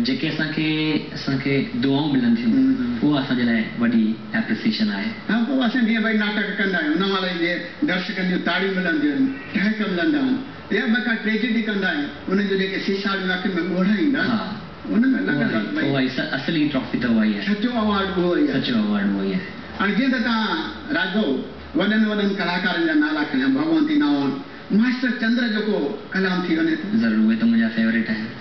जेके असांखे दुआऊं मिलनि थियूं उहा असांजे लाइ वॾी एप्रिसिएशन आहे। हाँ पोइ असां जीअं भई नाटक कंदा आहियूं उन महिल जे दर्शकनि जूं ताड़ियूं मिलंदियूं आहिनि, ठहक मिलंदा आहिनि, या ॿ का ट्रेजेडी कंदा आहियूं उन जो जेके शीशा वारियूं अखियुनि में ॻोढ़ ईंदा उन में लॻंदो आहे असली ट्रॉफी त उहा ई आहे, सचो अवार्ड उहो ई आहे, सचो अवार्ड उहो ई आहे। हाणे जीअं त तव्हां राघव वॾनि कलाकारनि जा नाला खणिया, भगवंती नावान, मास्टर चंद्र जेको कलाम थी वञे थो, ज़रूरु उहे त मुंहिंजा फेवरेट आहिनि।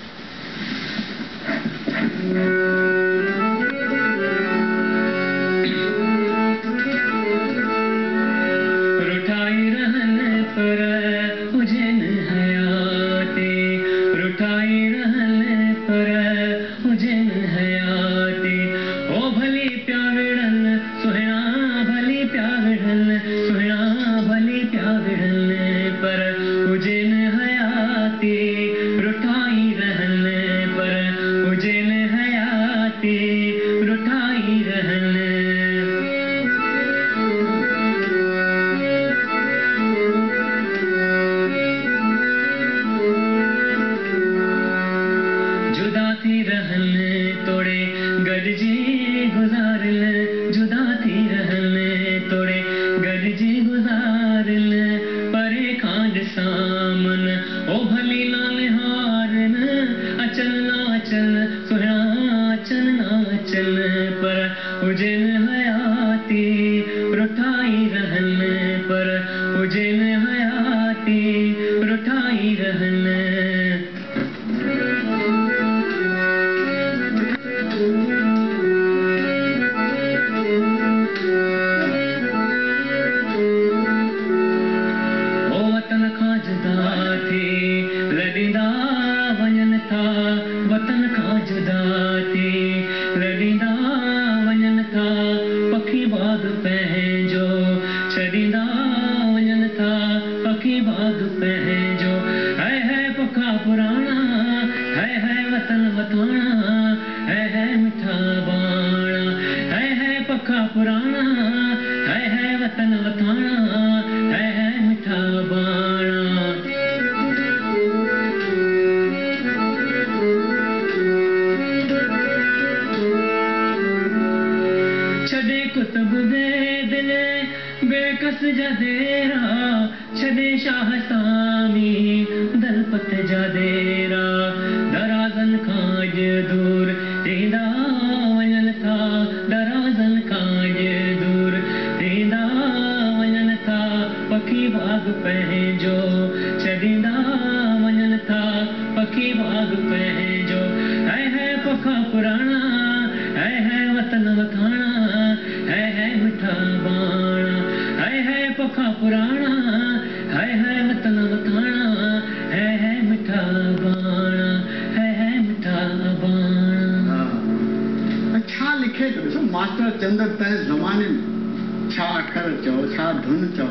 मास्टर चंद्र तंहिं ज़माने में छा अखर चओ, छा धुन चओ,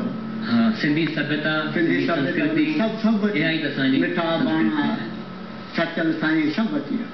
हाँ सिंधी सभ्यता, सिंधी संस्कृति सभु सभु इहा ई त असांजी मिठा बाणा, सचल साईं सभु अची वियो।